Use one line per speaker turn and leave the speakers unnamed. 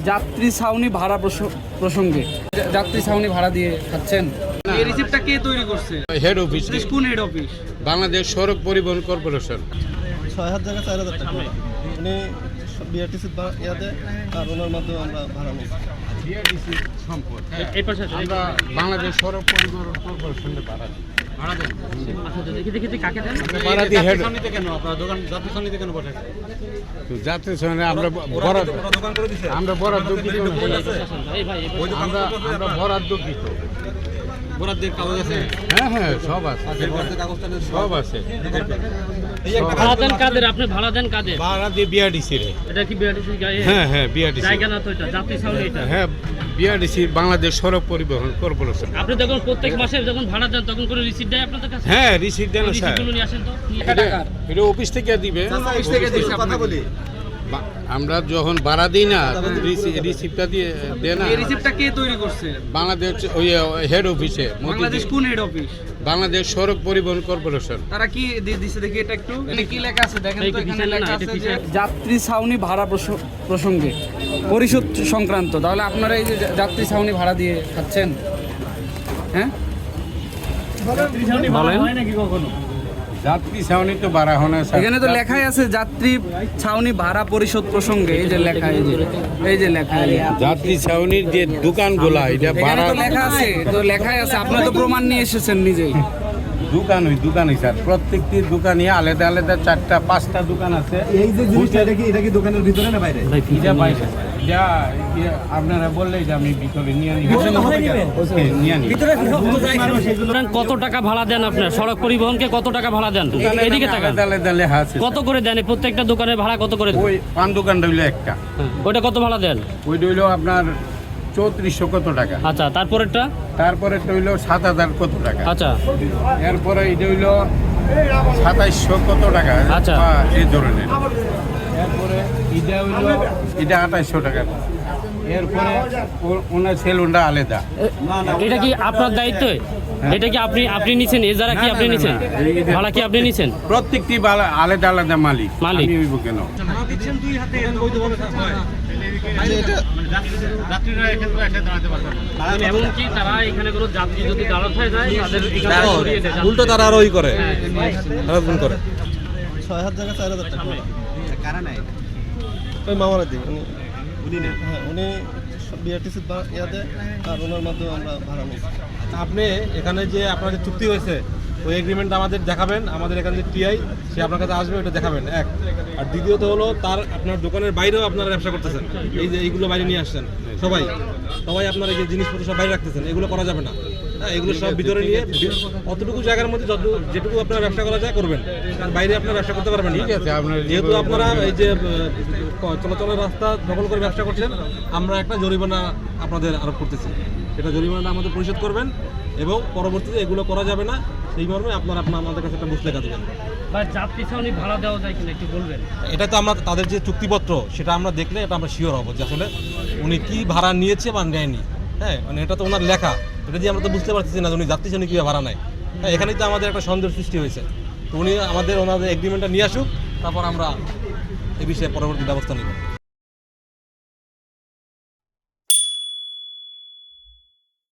যাত্রী ছাউনি ভাড়া প্রসঙ্গে যাত্রী ছাউনি ভাড়া দিয়ে খাচ্ছেন। এই রিসিপ্টটা কে তৈরি করছে?
হেড অফিস,
কোন হেড অফিস?
বাংলাদেশ সড়ক পরিবহন কর্পোরেশন।
৬,০০০ টাকা ৪,০০০ টাকা উনি বিআরটিসি ইয়াতে, আর ওনার মাধ্যমে আমরা ভাড়া নিই।
বিআরটিসি সম্পদ, আমরা বাংলাদেশ সড়ক পরিবহন কর্পোরেশনে ভাড়া দিই। যাত্রী ছাউনি আমরা বরাদ্দ কৃত।
বরাদ্দের কাগজ আছে?
হ্যাঁ, সব আছে, সব আছে।
ভাড়া দেন কাদের? আপনি ভাড়া দেন কাদের?
ভাড়া দিয়ে বিআরটিসি রে।
এটা কি বিআরটিসি গায়ে?
হ্যাঁ, বিআরটিসি
জায়গা না তো এটা, যাত্রী ছাউনি এটা।
হ্যাঁ, বিআরটিসি বাংলাদেশ সড়ক পরিবহন কর্পোরেশন।
আপনি যখন প্রত্যেক মাসে যখন ভাড়া দেন তখন কোনো রিসিট দেয় আপনাদের কাছে?
হ্যাঁ, রিসিট দেন স্যার।
রিসিটগুলো নিয়ে আসেন তো।
এটা অফিস থেকে দিবে।
অফিস থেকে দিছে। কথা বলি,
আমরা যখন ভাড়া দিই না, রিসিপ্টটা দিয়ে দেয় না।
এই রিসিপ্টটা কে তৈরি করছে?
বাংলাদেশ ওই হেড অফিসে।
বাংলাদেশ কোন হেড অফিস?
বাংলাদেশ সড়ক পরিবহন কর্পোরেশন।
তারা কি দিছে দেখি এটা একটু। এখানে কি লেখা আছে দেখেন তো। এখানে লেখা আছে যে যাত্রী ছাউনি ভাড়া প্রসঙ্গে পরিশোধ সংক্রান্ত। তাহলে আপনারা এই যে যাত্রী ছাউনি ভাড়া দিয়ে খাচ্ছেন, হ্যাঁ?
যাত্রী ছাউনি তো ভাড়া হয় না স্যার।
এখানে তো লেখাই আছে যাত্রী ছাউনি ভাড়া পরিশোধ প্রসঙ্গে। এই যে লেখা, এই যে লেখা,
যাত্রী ছাউনির যে দোকানগুলা, এটা
এখানে
ভাড়া
তো লেখা আছে, তো লেখাই আছে। আপনারা তো প্রমাণ নিয়ে এসেছেন নিজেই।
দোকানই স্যার। প্রত্যেকটি দোকানই আলাদা আলাদা 4টা 5টা দোকান আছে।
এই যে জিনিসটা এটা কি দোকানের ভিতরে না বাইরে?
এটা বাইরে। যা আপনারা বললে যে আমি ভিতরে নিয়ে নিই।
কত টাকা ভাড়া দেন আপনার? সড়ক পরিবহনকে কত টাকা ভাড়া দেন? এদিকে টাকা
আলাদা আলাদা লেখা আছে।
কত করে দেন? প্রত্যেকটা দোকানের ভাড়া কত করে?
ওই পান দোকানটা হইলো একটা।
ওইটা কত ভাড়া দেন?
ওইটা হইলো আপনার 3400 কত টাকা।
আচ্ছা, তারপরেরটা?
তারপরে তো হইলো 7000 কত টাকা।
আচ্ছা,
এরপরে এটা হইলো 2700 কত টাকা।
আচ্ছা।
এই ধরনের। এরপরে এটা হইলো 2800 টাকা। এরপরে ওনার সেলুনটা আলাদা।
এটা কি আপনার দায়িত্ব? এটা কি আপনি নিছেন? এ যারা কি আপনি নিছেন? ভাড়া কি আপনি নিছেন?
প্রত্যেকটি আলাদা আলাদা মালিক।
মালিক
আমি হইব কেন?
এমনকি তারা এখানে কোনো যাত্রী যদি দাঁড়াতে যায় তাদের এখানে সরিয়ে দেয়।
উল্টো তারা আরো ওই করে, তারা ফোন করে।
৬,০০০ টাকা ৪,০০০ টাকা কারা নাই? ওই মামারা দিই। উনি বিআরটিসি ইয়াতে, আর ওনার মাধ্যমে আমরা ভাড়া নিই।
আপনি এখানে যে আপনার যে চুক্তি হয়েছে, ওই এগ্রিমেন্ট আমাদের দেখাবেন। আমাদের এখানে যে টিআই, সে আপনার কাছে আসবে, ওটা দেখাবেন এক। আর দ্বিতীয়ত হলো তার আপনার দোকানের বাইরেও আপনারা ব্যবসা করতেছেন। এই যে এইগুলো বাইরে নিয়ে আসছেন সবাই আপনার এই যে জিনিসপত্র সব বাইরে রাখতেছেন, এগুলো করা যাবে না। হ্যাঁ, এগুলো সব ভিতরে নিয়ে অতটুকু জায়গার মধ্যে যেটুকু আপনারা ব্যবসা করা যায় করবেন। আর বাইরে আপনারা ব্যবসা করতে পারবেন না।
ঠিক আছে, আপনার
যেহেতু আপনারা এই যে চলাচলের রাস্তা দখল করে ব্যবসা করছেন, আমরা একটা জরিমানা আপনাদের আরোপ করতেছি। সেটা জরিমানা আমাদের পরিশোধ করবেন এবং পরবর্তীতে এগুলো করা যাবে না, সেই মর্মে আপনারা আমাদের কাছে একটা বুঝ লেখা দেবেন।
যাত্রী ছাউনি ভাড়া দেওয়া যায় কিনা একটু বলবেন?
এটা তো আমরা তাদের যে চুক্তিপত্র, সেটা আমরা দেখলে এটা আমরা শিওর হবো যে আসলে উনি কি ভাড়া নিয়েছে বা নেয়নি। হ্যাঁ, মানে এটা তো ওনার লেখা, এটা দিয়ে আমরা তো বুঝতে পারতেছি না উনি যাত্রী ছাউনি কীভাবে ভাড়া নেয়। হ্যাঁ, এখানেই তো আমাদের একটা সন্দেহ সৃষ্টি হয়েছে। তো উনি ওনাদের এগ্রিমেন্টটা নিয়ে আসুক, তারপর আমরা এ বিষয়ে পরবর্তী ব্যবস্থা নেব।